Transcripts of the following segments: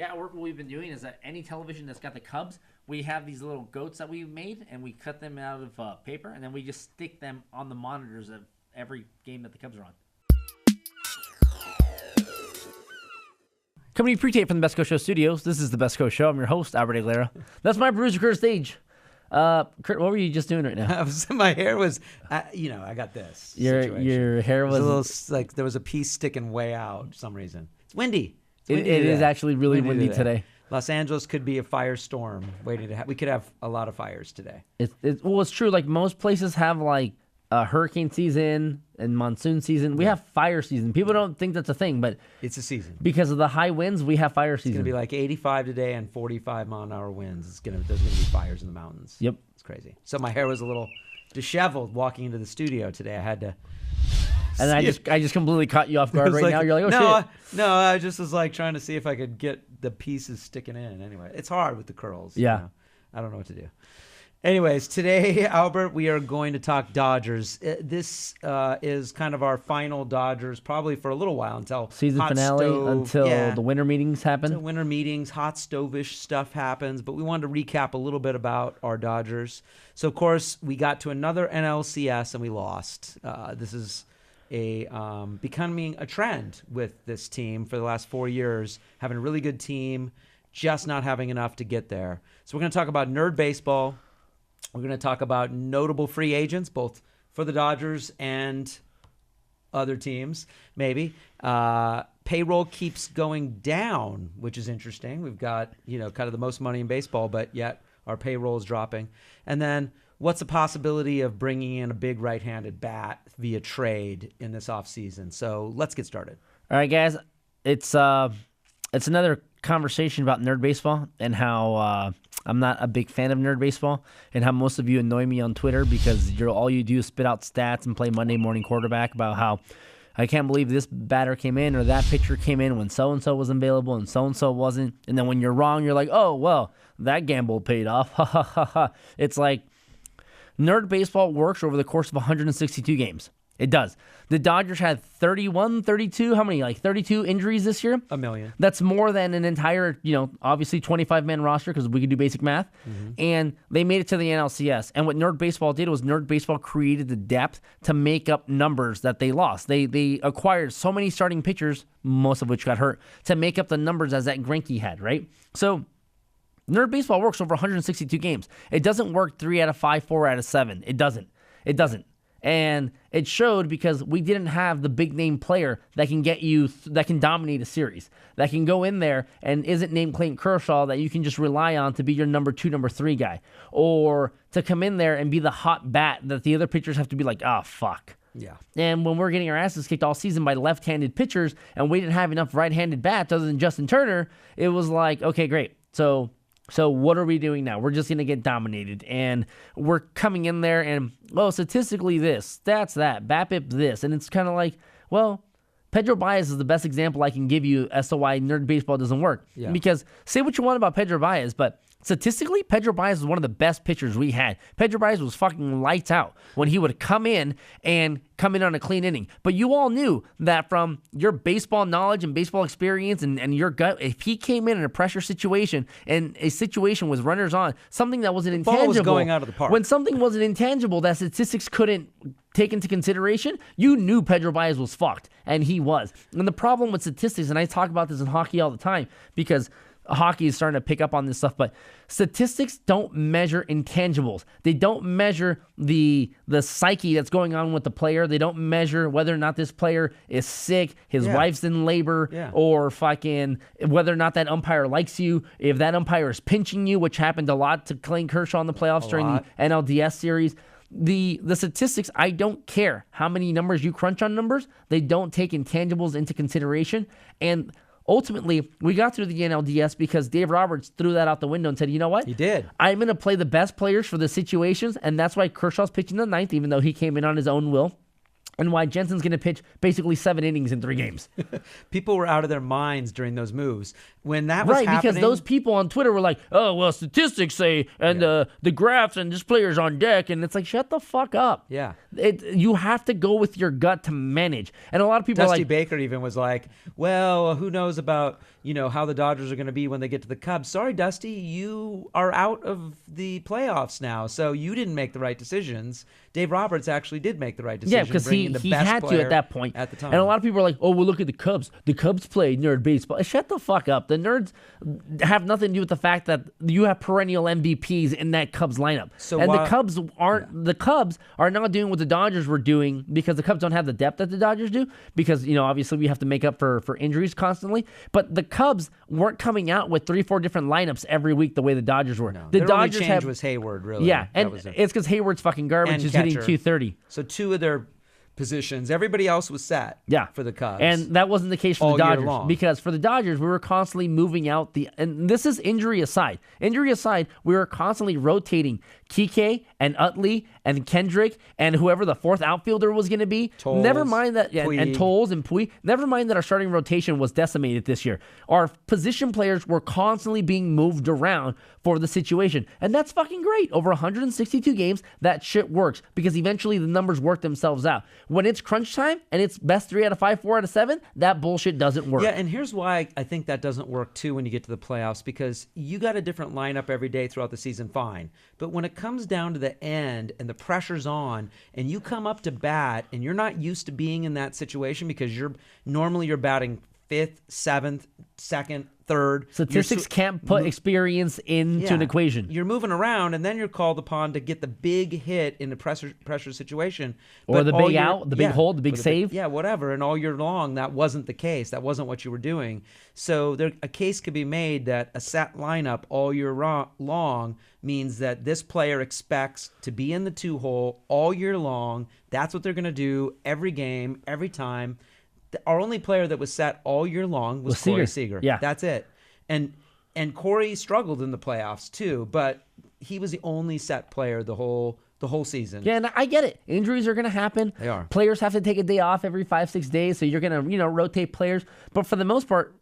Yeah, at work what we've been doing is that any television that's got the Cubs, we have these little goats that we've made, and we cut them out of paper, and then we just stick them on the monitors of every game that the Cubs are on. Coming to you pre-tape from the Best Coast Show studios, this is the Best Coast Show. I'm your host, Albert Aguilera. That's my producer, Kurt Stage. Kurt, what were you just doing right now? My hair was, I got this. Your hair was a little, like there was a piece sticking way out for some reason. It's windy. It is actually really windy today. Los Angeles could be a firestorm waiting to happen. We could have a lot of fires today. It's true. Like most places have like a hurricane season and monsoon season. We have fire season. People don't think that's a thing, but it's a season. Because of the high winds, we have fire season. It's going to be like 85 today and 45-mile-an-hour winds. There's going to be fires in the mountains. Yep. It's crazy. So my hair was a little disheveled walking into the studio today. I had to... And I just completely caught you off guard right now. You're like, shit. No, I just was like trying to see if I could get the pieces sticking in. Anyway, it's hard with the curls. Yeah. You know? I don't know what to do. Anyways, today, Albert, we are going to talk Dodgers. This is kind of our final Dodgers, probably for a little while until season finale, until the winter meetings happen. Until winter meetings, hot stove-ish stuff happens. But we wanted to recap a little bit about our Dodgers. So, of course, we got to another NLCS and we lost. This is becoming a trend with this team for the last 4 years, having a really good team, just not having enough to get there. So we're going to talk about nerd baseball. We're going to talk about notable free agents, both for the Dodgers and other teams, maybe. Payroll keeps going down, which is interesting. We've got, kind of the most money in baseball, but yet our payroll is dropping. And then what's the possibility of bringing in a big right-handed bat via trade in this offseason? So let's get started. All right, guys. It's another conversation about nerd baseball and how I'm not a big fan of nerd baseball and how most of you annoy me on Twitter because all you do is spit out stats and play Monday morning quarterback about how I can't believe this batter came in or that pitcher came in when so-and-so was available and so-and-so wasn't. And then when you're wrong, you're like, oh, well, that gamble paid off. Ha, ha, ha, ha. It's like nerd baseball works over the course of 162 games. It does. The Dodgers had 31, 32, how many? Like 32 injuries this year? A million. That's more than an entire, obviously 25-man roster because we could do basic math. Mm-hmm. And they made it to the NLCS. And what Nerd Baseball did was Nerd Baseball created the depth to make up numbers that they lost. They acquired so many starting pitchers, most of which got hurt, to make up the numbers as that Greinke had, right? So Nerd Baseball works over 162 games. It doesn't work 3 out of 5, 4 out of 7. It doesn't. And it showed because we didn't have the big name player that can that can dominate a series, that can go in there and isn't named Clayton Kershaw that you can just rely on to be your number 2, number 3 guy, or to come in there and be the hot bat that the other pitchers have to be like, fuck. Yeah. And when we're getting our asses kicked all season by left-handed pitchers and we didn't have enough right-handed bats other than Justin Turner, it was like, okay, great. So what are we doing now? We're just going to get dominated, and we're coming in there and, statistically this, stats that, BABIP this, and it's kind of like, Pedro Baez is the best example I can give you as to why nerd baseball doesn't work. Yeah. Because say what you want about Pedro Baez, but statistically, Pedro Baez was one of the best pitchers we had. Pedro Baez was fucking lights out when he would come in on a clean inning. But you all knew that from your baseball knowledge and baseball experience and your gut, if he came in a pressure situation and a situation with runners on, something that wasn't intangible. Ball was going out of the park. When something wasn't intangible that statistics couldn't take into consideration, you knew Pedro Baez was fucked, and he was. And the problem with statistics, and I talk about this in hockey all the time because hockey is starting to pick up on this stuff, but statistics don't measure intangibles. They don't measure the psyche that's going on with the player. They don't measure whether or not this player is sick, his wife's in labor, or fucking whether or not that umpire likes you, if that umpire is pinching you, which happened a lot to Clayton Kershaw in the playoffs during the NLDS series. The statistics, I don't care how many numbers you crunch on numbers. They don't take intangibles into consideration. And ultimately, we got through the NLDS because Dave Roberts threw that out the window and said, you know what? He did. I'm going to play the best players for the situations, and that's why Kershaw's pitching the ninth, even though he came in on his own will. and why Jensen's going to pitch basically 7 innings in 3 games. People were out of their minds during those moves. When that was happening... because those people on Twitter were like, oh, well, statistics say, and the graphs, and this player's on deck, and it's like, shut the fuck up. Yeah. You have to go with your gut to manage. And a lot of people Dusty are like... Baker even was like, well, who knows about, how the Dodgers are going to be when they get to the Cubs. Sorry, Dusty, you are out of the playoffs now, so you didn't make the right decisions. Dave Roberts actually did make the right decision. Yeah, because he had to at that point. At the time. And a lot of people are like, oh, well, look at the Cubs. The Cubs play nerd baseball. Shut the fuck up. The nerds have nothing to do with the fact that you have perennial MVPs in that Cubs lineup. The Cubs aren't. The Cubs are not doing what the Dodgers were doing because the Cubs don't have the depth that the Dodgers do. Because obviously we have to make up for injuries constantly. But the Cubs weren't coming out with 3-4 different lineups every week the way the Dodgers were. No, the their Dodgers only change was Hayward, really. Yeah, and it's because Hayward's fucking garbage. He's hitting 230. So 2 of their positions, everybody else was set. For the Cubs, and that wasn't the case for all the Dodgers, year long. because for the Dodgers we were constantly moving out and this is injury aside. We were constantly rotating Kike and Utley and Kendrick and whoever the 4th outfielder was going to be. Tolles, never mind that, Puig. and Tolles and Puig. Never mind that our starting rotation was decimated this year. Our position players were constantly being moved around for the situation, and that's fucking great. Over 162 games, that shit works because eventually the numbers work themselves out. When it's crunch time and it's best 3 out of 5, 4 out of 7, that bullshit doesn't work. Yeah, and here's why I think that doesn't work too when you get to the playoffs, because you got a different lineup every day throughout the season, fine. But when it comes down to the end and the pressure's on and you come up to bat and you're not used to being in that situation because you're batting 5th, 7th, 2nd, 3rd. Statistics can't put experience into an equation. You're moving around, and then you're called upon to get the big hit in a pressure situation. Or the big out, the big hold, the big save. Whatever. And all year long, that wasn't the case. That wasn't what you were doing. So a case could be made that a set lineup all year long means that this player expects to be in the 2-hole all year long. That's what they're going to do every game, every time. Our only player that was set all year long was Corey Seager. Yeah. That's it. And Corey struggled in the playoffs too, but he was the only set player the whole season. Yeah, and I get it. Injuries are going to happen. They are. Players have to take a day off every 5-6 days, so you're going to rotate players. But for the most part,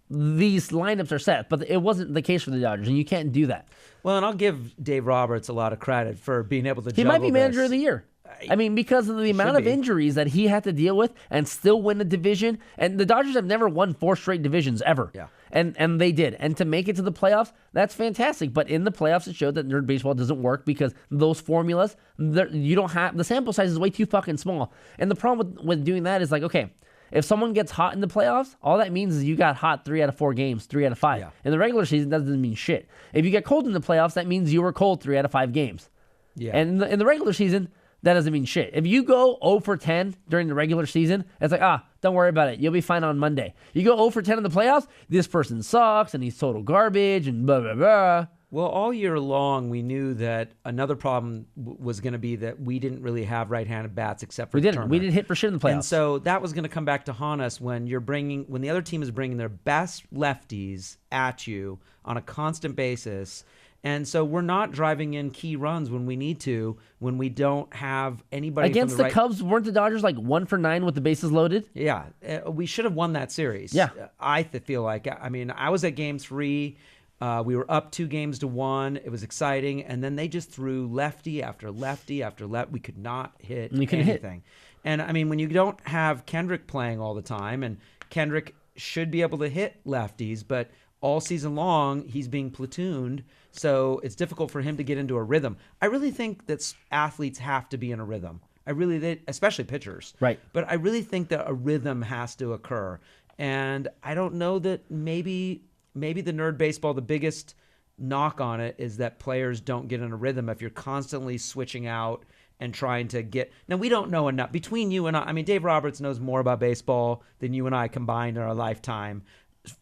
these lineups are set. But it wasn't the case for the Dodgers, and you can't do that. Well, and I'll give Dave Roberts a lot of credit for being able to He might be manager of the year. I mean, because of the amount of injuries that he had to deal with and still win the division. And the Dodgers have never won 4 straight divisions ever. Yeah. And they did. And to make it to the playoffs, that's fantastic. But in the playoffs, it showed that nerd baseball doesn't work because those formulas, you don't have, the sample size is way too fucking small. And the problem with doing that is like, okay, if someone gets hot in the playoffs, all that means is you got hot 3 out of 4 games, 3 out of 5. Yeah. In the regular season, that doesn't mean shit. If you get cold in the playoffs, that means you were cold 3 out of 5 games. Yeah. And in the regular season, that doesn't mean shit. If you go 0 for 10 during the regular season, it's like, don't worry about it. You'll be fine on Monday. You go 0 for 10 in the playoffs, this person sucks and he's total garbage and blah, blah, blah. Well, all year long, we knew that another problem was going to be that we didn't really have right-handed bats except for Turner. We didn't hit for shit in the playoffs. And so that was going to come back to haunt us when the other team is bringing their best lefties at you on a constant basis. And so we're not driving in key runs when we need to, when we don't have anybody against from the Cubs. Weren't the Dodgers like 1 for 9 with the bases loaded? Yeah, we should have won that series. Yeah, I feel like. I mean, I was at Game 3. We were up 2-1. It was exciting, and then they just threw lefty after lefty after left. We could not hit anything. And I mean, when you don't have Kendrick playing all the time, and Kendrick should be able to hit lefties, but all season long he's being platooned, so it's difficult for him to get into a rhythm. I really think that athletes have to be in a rhythm. Especially pitchers. Right. But I really think that a rhythm has to occur, and I don't know that maybe the nerd baseball, the biggest knock on it is that players don't get in a rhythm if you're constantly switching out and trying to get. Now, we don't know enough. Between you and I mean, Dave Roberts knows more about baseball than you and I combined in our lifetime,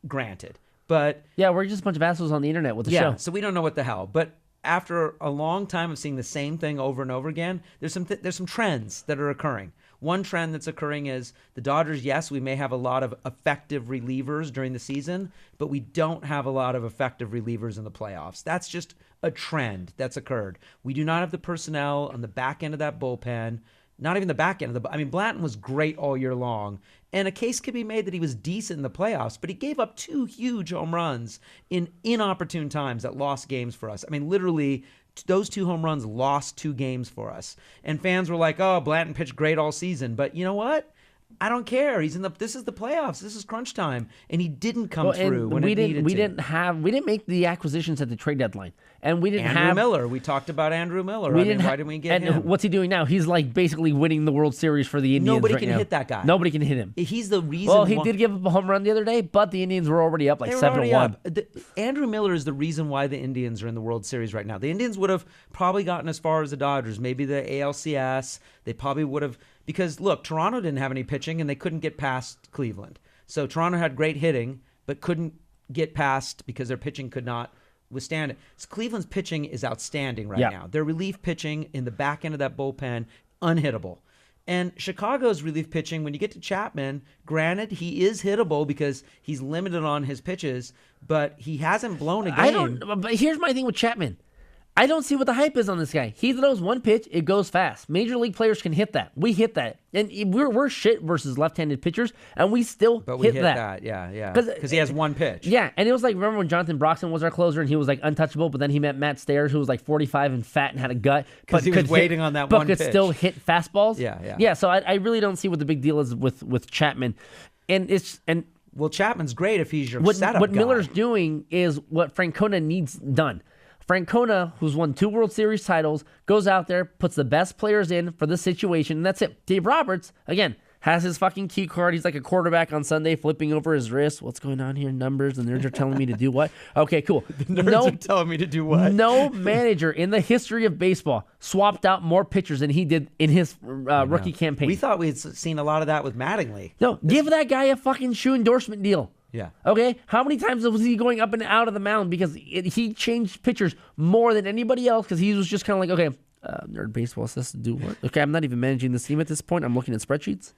granted. But yeah, we're just a bunch of assholes on the internet with the show. So we don't know what the hell. But after a long time of seeing the same thing over and over again, there's some trends that are occurring. One trend that's occurring is the Dodgers, yes, we may have a lot of effective relievers during the season, but we don't have a lot of effective relievers in the playoffs. That's just a trend that's occurred. We do not have the personnel on the back end of that bullpen Not even the back end of the. I mean, Blanton was great all year long, and a case could be made that he was decent in the playoffs, but he gave up 2 huge home runs in inopportune times that lost games for us. I mean, literally, those 2 home runs lost 2 games for us. And fans were like, "Oh, Blanton pitched great all season," but you know what? I don't care. This is the playoffs. This is crunch time, and he didn't come through when it needed to. We didn't make the acquisitions at the trade deadline, and we didn't Andrew Miller. We talked about Andrew Miller. Why didn't we get him? And what's he doing now? He's like basically winning the World Series for the Indians. Nobody right can now. hit that guy. Nobody can hit him. He's the reason. Well, he did give up a home run the other day, but the Indians were already up like 7-1. Andrew Miller is the reason why the Indians are in the World Series right now. The Indians would have probably gotten as far as the Dodgers, maybe the ALCS. They probably would have. Because, look, Toronto didn't have any pitching, and they couldn't get past Cleveland. So Toronto had great hitting, but couldn't get past because their pitching could not withstand it. So Cleveland's pitching is outstanding right now. Their relief pitching in the back end of that bullpen, unhittable. And Chicago's relief pitching, when you get to Chapman, granted, he is hittable because he's limited on his pitches, but he hasn't blown a game. But here's my thing with Chapman. I don't see what the hype is on this guy. He throws one pitch, it goes fast. Major league players can hit that. We hit that. And we're shit versus left-handed pitchers, and we still hit that. Yeah. Because he has one pitch. Yeah, and it was like, remember when Jonathan Broxton was our closer, and he was like untouchable, but then he met Matt Stairs, who was like 45 and fat and had a gut. Because he was waiting on that one pitch. But could still hit fastballs. Yeah. So I really don't see what the big deal is with Chapman. Well, Chapman's great if he's your setup What guy. Miller's doing is what Francona needs done. Francona, who's won 2 World Series titles, goes out there, puts the best players in for the situation, and that's it. Dave Roberts, again, has his fucking cue card. He's like a quarterback on Sunday, flipping over his wrist. What's going on here? Numbers. The nerds are telling me to do what? Okay, cool. The nerds are telling me to do what? No manager in the history of baseball swapped out more pitchers than he did in his rookie campaign. We thought we had seen a lot of that with Mattingly. No, give that guy a fucking shoe endorsement deal. Yeah. Okay? How many times was he going up and out of the mound? Because he changed pitchers more than anybody else because he was just kind of like, okay, nerd baseball says to do what? Okay, I'm not even managing the team at this point. I'm looking at spreadsheets.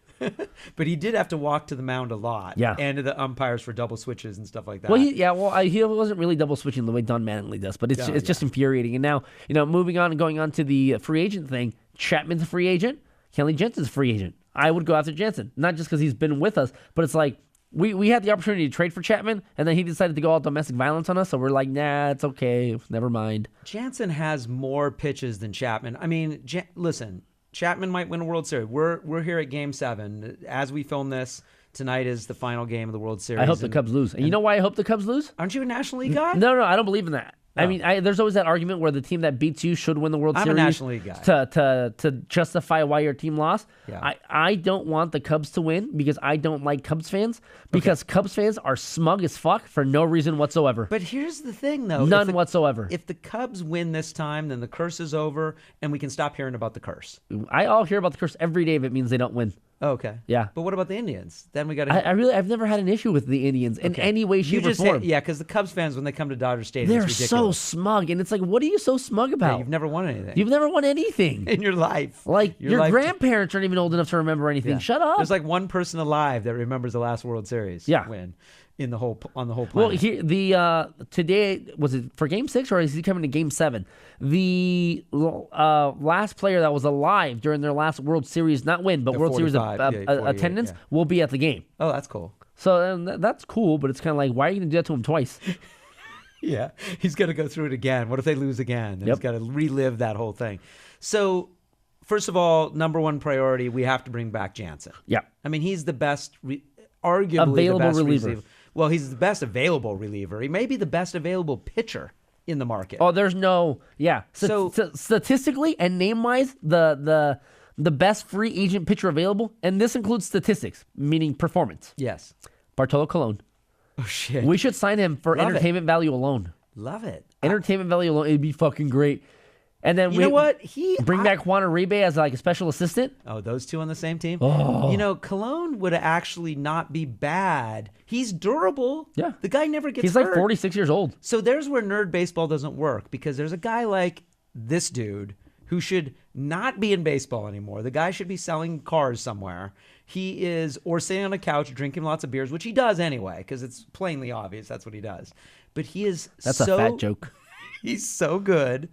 But he did have to walk to the mound a lot. Yeah. And to the umpires for double switches and stuff like that. Well, he wasn't really double switching the way Don Mattingly does, but it's just infuriating. And now, moving on and going on to the free agent thing, Chapman's a free agent. Kenley Jensen's a free agent. I would go after Jensen, not just because he's been with us, but it's like, We had the opportunity to trade for Chapman, and then he decided to go all domestic violence on us, so we're like, nah, it's okay. Never mind. Jansen has more pitches than Chapman. I mean, listen, Chapman might win a World Series. We're here at Game 7. As we film this, tonight is the final game of the World Series. I hope the Cubs lose. And you know why I hope the Cubs lose? Aren't you a National League guy? No, I don't believe in that. No. I mean, there's always that argument where the team that beats you should win the World Series. I'm a National League guy. To justify why your team lost. Yeah. I don't want the Cubs to win because I don't like Cubs fans because Cubs fans are smug as fuck for no reason whatsoever. But here's the thing, though. None whatsoever. If the Cubs win this time, then the curse is over, and we can stop hearing about the curse. I'll hear about the curse every day if it means they don't win. Oh, okay. Yeah. But what about the Indians? Then we got to. I've never had an issue with the Indians in any way, shape, or form. Because the Cubs fans, when they come to Dodger Stadium, they're it's ridiculous. so smug, and it's like, what are you so smug about? Yeah, you've never won anything. You've never won anything in your life. Like your grandparents aren't even old enough to remember anything. Yeah. Shut up. There's like one person alive that remembers the last World Series win on the whole planet. Well, today was it for Game 6 or is he coming to Game 7? The last player that was alive during their last World Series, not win, but World Series attendance will be at the game. Oh, that's cool. So that's cool, but it's kind of like, why are you going to do that to him twice? Yeah, he's going to go through it again. What if they lose again? He's got to relive that whole thing. So, first of all, number one priority, we have to bring back Jansen. Yeah. I mean, he's the best, arguably available the best reliever. Well, he's the best available reliever. He may be the best available pitcher in the market. Oh, there's no, So statistically and name-wise, the best free agent pitcher available, and this includes statistics, meaning performance. Yes. Bartolo Colon. Oh, shit. We should sign him for entertainment value alone. Love it. Entertainment value alone. It'd be fucking great. And then you know what? Bring back Juan Uribe as like a special assistant. Oh, those two on the same team? Oh. Cologne would actually not be bad. He's durable. Yeah. The guy never gets He's hurt. like 46 years old. So there's where nerd baseball doesn't work because there's a guy like this dude who should not be in baseball anymore. The guy should be selling cars somewhere. He is, or sitting on a couch drinking lots of beers, which he does anyway, because it's plainly obvious that's what he does. But he is That's a fat joke. He's so good.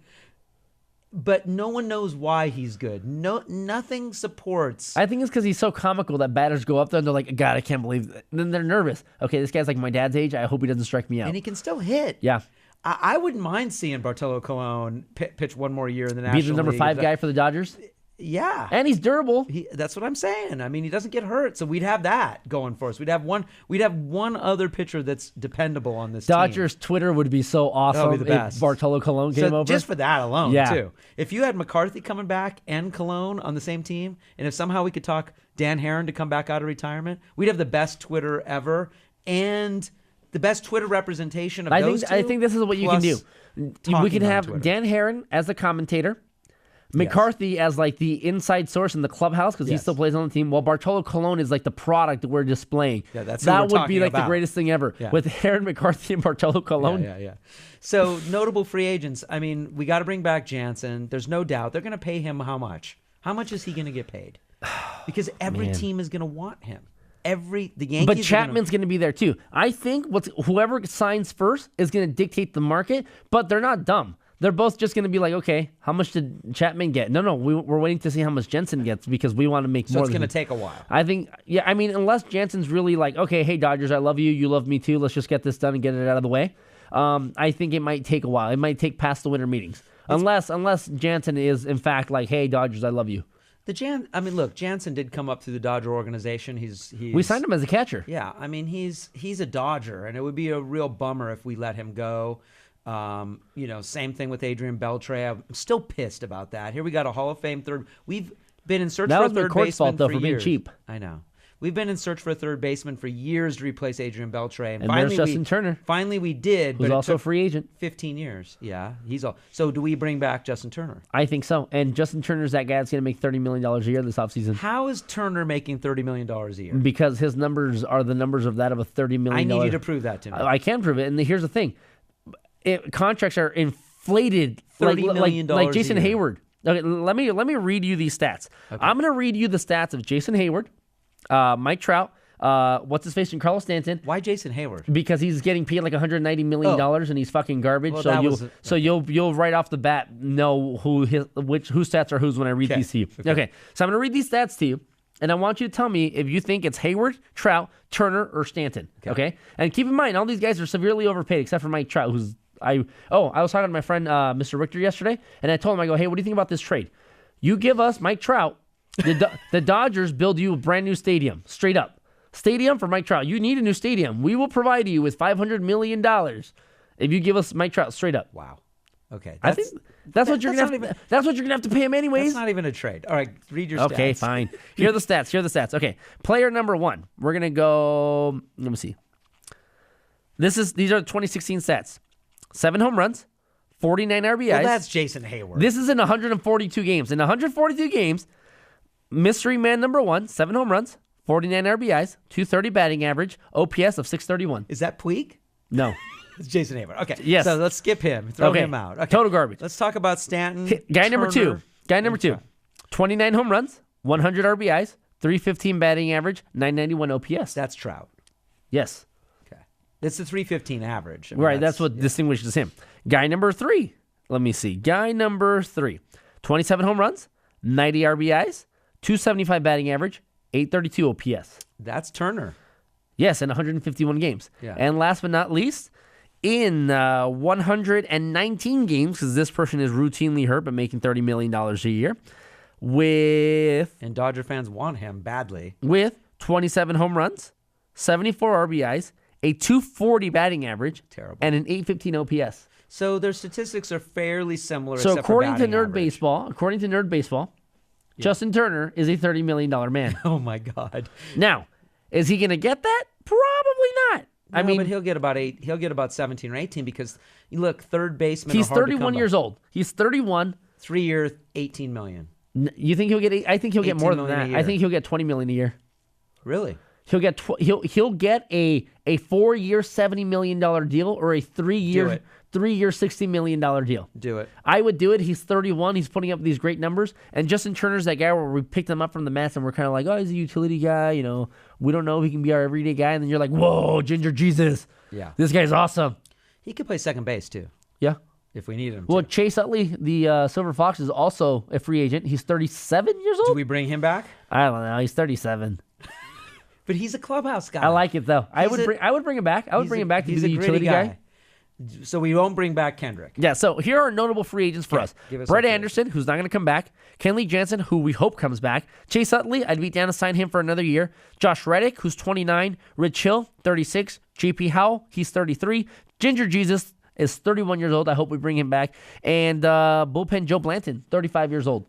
but no one knows why he's good. Nothing supports. I think it's because he's so comical that batters go up there and they're like, God, I can't believe that. And then they're nervous. Okay, this guy's like my dad's age. I hope he doesn't strike me out. And he can still hit. Yeah. I wouldn't mind seeing Bartolo Colon pitch one more year in the National League. Be the number 5 guy for the Dodgers? Yeah. And he's durable. That's what I'm saying. I mean, he doesn't get hurt, so we'd have that going for us. We'd have one other pitcher that's dependable on this Dodgers team. Twitter would be so awesome That'd be the best. if Bartolo Colon came over. Just for that alone, Yeah. too. If you had McCarthy coming back and Colon on the same team, and if somehow we could talk Dan Herron to come back out of retirement, we'd have the best Twitter ever and the best Twitter representation of those two. I think this is what you can do. We can have Twitter. Dan Herron as the commentator, McCarthy as like the inside source in the clubhouse because he still plays on the team, while Bartolo Colon is like the product that we're displaying. Yeah, that's that who we're would be talking like about. the greatest thing ever with Herron, McCarthy, and Bartolo Colon. Yeah. So notable free agents. I mean, we got to bring back Jansen. There's no doubt they're going to pay him how much? How much is he going to get paid? Because every team is going to want him. The Yankees. But Chapman's going to be there too. I think whoever signs first is going to dictate the market. But they're not dumb. They're both just going to be like, okay, how much did Chapman get? No, we're waiting to see how much Jensen gets because we want to make more. So it's going to take a while. I think, I mean, unless Jansen's really like, okay, hey, Dodgers, I love you. You love me too. Let's just get this done and get it out of the way. I think it might take a while. It might take past the winter meetings. Unless Jansen is, in fact, like, hey, Dodgers, I love you. Look, Jansen did come up through the Dodger organization. We signed him as a catcher. Yeah, I mean, he's a Dodger, and it would be a real bummer if we let him go. Same thing with Adrian Beltre. I'm still pissed about that. Here we got a Hall of Fame third. We've been in search for a third baseman fault, though, for for being years. cheap. I know. We've been in search for a third baseman for years to replace Adrian Beltre, And there's Justin Turner. Finally, we did. Who's but also it a took free agent. 15 years. Yeah, So do we bring back Justin Turner? I think so. And Justin Turner's that guy that's going to make $30 million a year this offseason. How is Turner making $30 million a year? Because his numbers are the numbers of that of a $30 million. I need you to prove that to me. I can prove it. And here's the thing. Contracts are inflated $30 million like Jason a year. Hayward. Okay, let me read you these stats. Okay. I'm going to read you the stats of Jason Hayward, Mike Trout, what's his face, and Carlos Stanton. Why Jason Hayward? Because he's getting paid like $190 million and he's fucking garbage. Well, you'll right off the bat know whose stats are whose when I read these to you. Okay. So I'm gonna read these stats to you, and I want you to tell me if you think it's Hayward, Trout, Turner, or Stanton. Okay. And keep in mind, all these guys are severely overpaid except for Mike Trout, who's I was talking to my friend Mr. Richter yesterday, and I told him, I go, hey, what do you think about this trade? You give us Mike Trout, the Dodgers build you a brand new stadium, straight up. Stadium for Mike Trout. You need a new stadium. We will provide you with $500 million if you give us Mike Trout straight up. Wow. Okay. I think that's what you're gonna have to pay him anyways. That's not even a trade. All right, read your stats. Okay, fine. Here are the stats. Okay. Player number 1. We're gonna go. Let me see. These are the 2016 stats. 7 home runs, 49 RBIs. Well, that's Jason Hayward. This is in 142 games. In 142 games, mystery man number 1, 7 home runs, 49 RBIs, 230 batting average, OPS of 631. Is that Puig? No. It's Jason Hayward. Okay. Yes. So let's skip him. Throw him out. Okay. Total garbage. Let's talk about Stanton. Guy number Turner, 2. 29 home runs, 100 RBIs, 315 batting average, 991 OPS. That's Trout. Yes. Okay. It's the 315 average. I mean, Right. That's what distinguishes him. Guy number 3. Let me see. Guy number 3. 27 home runs, 90 RBIs, 275 batting average, 832 OPS. That's Turner. Yes, in 151 games. Yeah. And last but not least, in 119 games, because this person is routinely hurt but making $30 million a year, and Dodger fans want him badly. With 27 home runs, 74 RBIs, a 240 batting average, terrible, and an 815 OPS. So their statistics are fairly similar. So according to Nerd Baseball, Baseball, Justin Turner is a $30 million man. Oh my God! Now, is he going to get that? Probably not. No, I mean, but he'll get about 8. He'll get about 17 or 18 because look, third baseman. He's 31 years old. He's 31. 3 years, 18 million. You think he'll get? I think he'll get more than that. I think he'll get $20 million a year. Really? He'll get he'll get a 4-year $70 million deal or a 3-year $60 million deal. Do it. I would do it. He's 31. He's putting up these great numbers. And Justin Turner's that guy where we picked him up from the Mets and we're kind of like, oh, he's a utility guy. You know, we don't know if he can be our everyday guy. And then you're like, whoa, Ginger Jesus. Yeah. This guy's awesome. He could play second base too. Yeah. if we need him. Well, to. Chase Utley, the Silver Fox, is also a free agent. He's 37 years old. Do we bring him back? I don't know. He's 37. But he's a clubhouse guy. I like it though. I would bring him back. I would bring him back to be the utility guy. So we won't bring back Kendrick. Yeah, so here are notable free agents for us. Brett Anderson, who's not going to come back. Kenley Jansen, who we hope comes back. Chase Utley, I'd be down to sign him for another year. Josh Reddick, who's 29. Rich Hill, 36. JP Howell, he's 33. Ginger Jesus is 31 years old. I hope we bring him back. And bullpen Joe Blanton, 35 years old.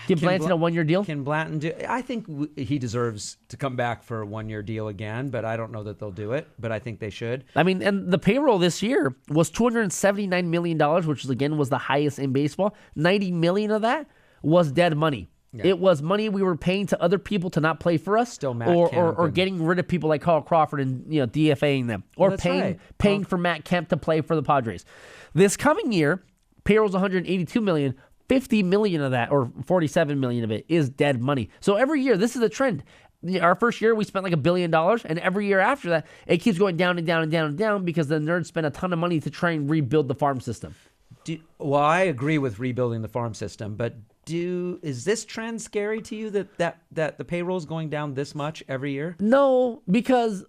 Give Blanton a one-year deal? Can Blanton do? I think he deserves to come back for a one-year deal again, but I don't know that they'll do it. But I think they should. I mean, and the payroll this year was $279 million, which again was the highest in baseball. $90 million of that was dead money. Yeah. It was money we were paying to other people to not play for us, Still Matt or getting rid of people like Carl Crawford and DFAing them, or paying for Matt Kemp to play for the Padres. This coming year, payroll's $182 million. $50 million of that, or $47 million of it, is dead money. So every year, this is a trend. Our first year, we spent like $1 billion, and every year after that, it keeps going down and down and down and down because the nerds spend a ton of money to try and rebuild the farm system. Well, I agree with rebuilding the farm system, but is this trend scary to you that the payroll is going down this much every year? No, because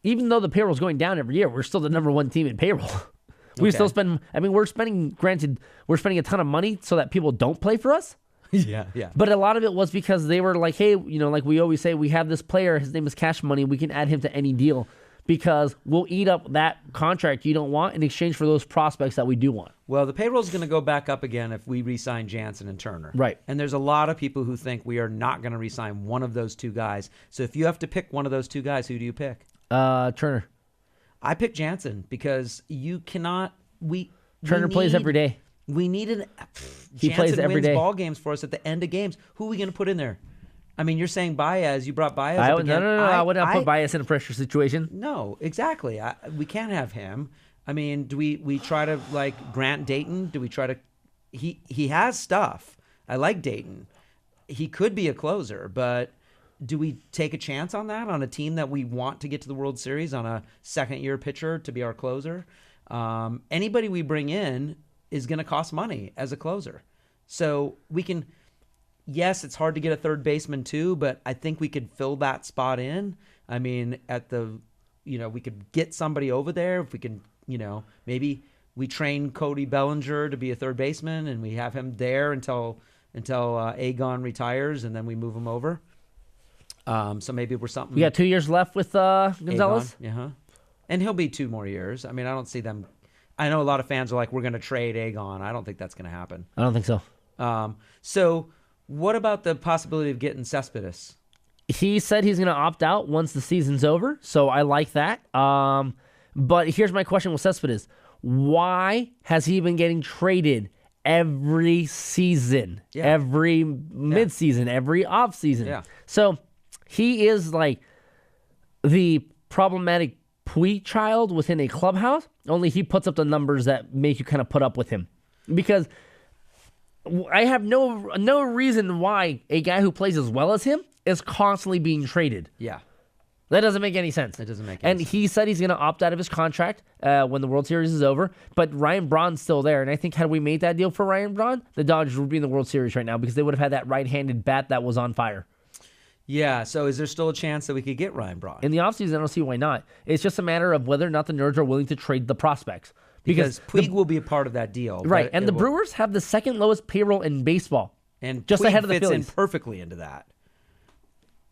even though the payroll is going down every year, we're still the number one team in payroll. We still spend. I mean, we're spending a ton of money so that people don't play for us. Yeah. But a lot of it was because they were like, hey, like we always say, we have this player. His name is Cash Money. We can add him to any deal because we'll eat up that contract you don't want in exchange for those prospects that we do want. Well, the payroll is going to go back up again if we re-sign Jansen and Turner. Right. And there's a lot of people who think we are not going to re-sign one of those two guys. So if you have to pick one of those two guys, who do you pick? Turner. I pick Jansen because you cannot. Turner plays every day. We need He Jansen plays every wins day. ball games for us at the end of games. Who are we going to put in there? I mean, you're saying Baez. You brought Baez up again. No. I would not put Baez in a pressure situation. No, exactly. We can't have him. I mean, do we try to like Grant Dayton? Do we try to? He has stuff. I like Dayton. He could be a closer, but do we take a chance on that on a team that we want to get to the World Series on a second-year pitcher to be our closer? Anybody we bring in is going to cost money as a closer. So we can, yes, it's hard to get a third baseman too, but I think we could fill that spot in. I mean, we could get somebody over there if we can, maybe we train Cody Bellinger to be a third baseman and we have him there until Agon retires and then we move him over. So maybe we're something. We got 2 years left with Gonzalez. Agon, and he'll be 2 more years. I mean, I don't see them. I know a lot of fans are like, we're going to trade Agon. I don't think that's going to happen. I don't think so. So what about the possibility of getting Cespedes? He said he's going to opt out once the season's over, so I like that. But here's my question with Cespedes. Why has he been getting traded every season, every midseason, every offseason? Yeah. So he is like the problematic Puig child within a clubhouse, only he puts up the numbers that make you kind of put up with him. Because I have no reason why a guy who plays as well as him is constantly being traded. Yeah. That doesn't make any sense. It doesn't make any sense. And he said he's going to opt out of his contract when the World Series is over, but Ryan Braun's still there. And I think had we made that deal for Ryan Braun, the Dodgers would be in the World Series right now because they would have had that right-handed bat that was on fire. Yeah, so is there still a chance that we could get Ryan Braun? In the offseason, I don't see why not. It's just a matter of whether or not the Nerds are willing to trade the prospects. Because Puig will be a part of that deal. Right, and the Brewers have the second lowest payroll in baseball. And just Puig ahead of the fits Phillies. in perfectly into that.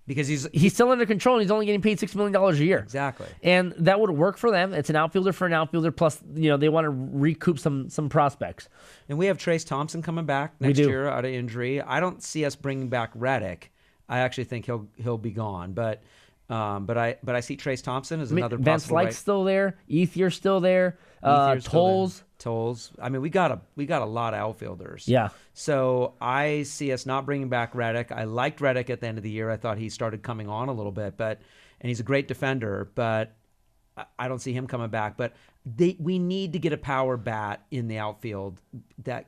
Because he's still under control and he's only getting paid $6 million a year. Exactly. And that would work for them. It's an outfielder for an outfielder, plus they want to recoup some prospects. And we have Trace Thompson coming back next year out of injury. I don't see us bringing back Reddick. I actually think he'll be gone, but I see Trace Thompson as another Van possible. Slyke's still there. Ethier's still there. Tolles. I mean, we got a lot of outfielders. Yeah. So I see us not bringing back Reddick. I liked Reddick at the end of the year. I thought he started coming on a little bit, and he's a great defender. But I don't see him coming back. But we need to get a power bat in the outfield that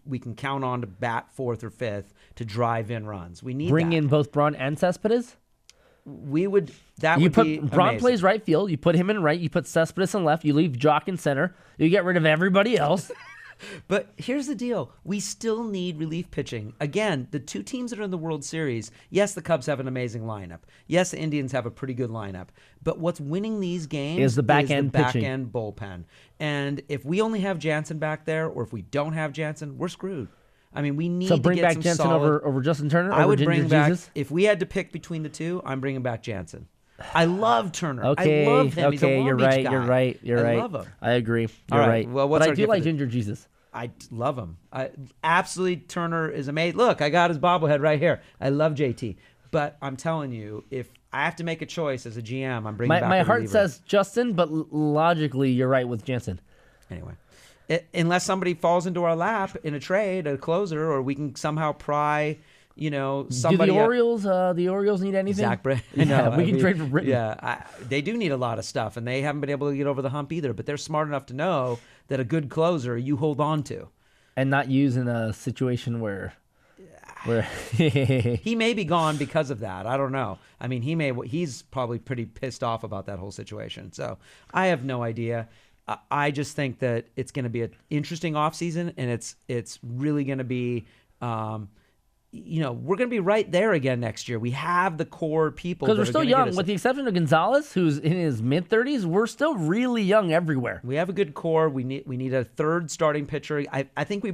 we can count on to bat 4th or 5th to drive in runs. We need bring in both Braun and Cespedes. That You would put be Braun amazing. plays right field. You put him in right. You put Cespedes in left. You leave Jock in center. You get rid of everybody else. But here's the deal. We still need relief pitching. Again, the two teams that are in the World Series, yes, the Cubs have an amazing lineup. Yes, the Indians have a pretty good lineup. But what's winning these games Is the back-end pitching. back-end bullpen. And if we only have Jansen back there, or if we don't have Jansen, we're screwed. I mean, we need So to bring get back some Jensen solid... over Justin Turner? I over would Ginger bring back... Jesus? If we had to pick between the two, I'm bringing back Jansen. I love Turner. Okay, I love him. He's a Long you're Beach right, guy. you're right, you're I right. love him. I agree. All You're right, right. well, what's but I our do gift like of the- Ginger Jesus. I love him. Absolutely, Turner is amazing. Look, I got his bobblehead right here. I love JT. But I'm telling you, if I have to make a choice as a GM, I'm bringing back My a heart reliever. says Justin, but logically, you're right with Jansen. Anyway, unless somebody falls into our lap in a trade, a closer, or we can somehow pry, somebody. Do the Orioles need anything? Zach Britton. Yeah, we can trade for Britton. Yeah, they do need a lot of stuff, and they haven't been able to get over the hump either. But they're smart enough to know that a good closer you hold on to. And not use in a situation where He may be gone because of that. I don't know. I mean, he's probably pretty pissed off about that whole situation. So I have no idea. I just think that it's going to be an interesting offseason, and it's really going to be, we're going to be right there again next year. We have the core people. because we're still young, with the exception of Gonzalez, who's in his mid-30s. We're still really young everywhere. We have a good core. We need a third starting pitcher. I think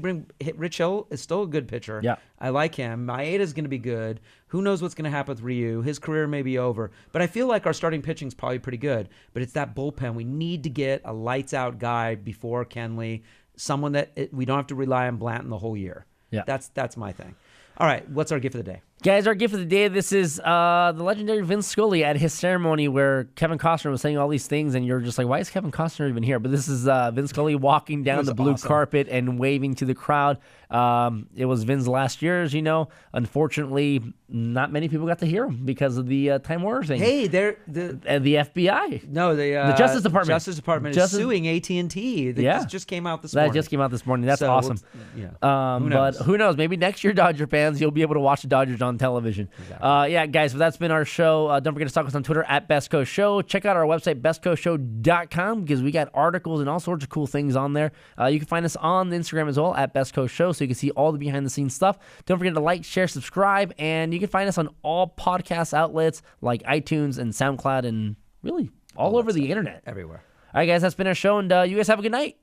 Rich Hill is still a good pitcher. Yeah. I like him. Maeda's going to be good. Who knows what's going to happen with Ryu? His career may be over. But I feel like our starting pitching is probably pretty good. But it's that bullpen. We need to get a lights-out guy before Kenley, someone that we don't have to rely on Blanton the whole year. Yeah. That's my thing. All right, what's our gift of the day? Guys, our gift of the day, this is the legendary Vince Scully at his ceremony where Kevin Costner was saying all these things, and you're just like, why is Kevin Costner even here? But this is Vince Scully walking down was the blue awesome. carpet and waving to the crowd. It was Vince's last year, as you know. Unfortunately, not many people got to hear him because of the Time Warner thing. Hey, And the FBI. the Justice Department. Justice Department is suing AT&T. That just came out this morning. That just came out this morning. That's So, awesome. Who knows? But who knows? Maybe next year, Dodger fans, you'll be able to watch the Dodgers on television. Exactly. Yeah, guys, so that's been our show. Don't forget to stalk us on Twitter at Best Coast Show. Check out our website, bestcoastshow.com, because we got articles and all sorts of cool things on there. You can find us on Instagram as well, at Best Coast Show, so you can see all the behind-the-scenes stuff. Don't forget to like, share, subscribe, and you can find us on all podcast outlets like iTunes and SoundCloud and really all over the internet. Everywhere. All right, guys, that's been our show, and you guys have a good night.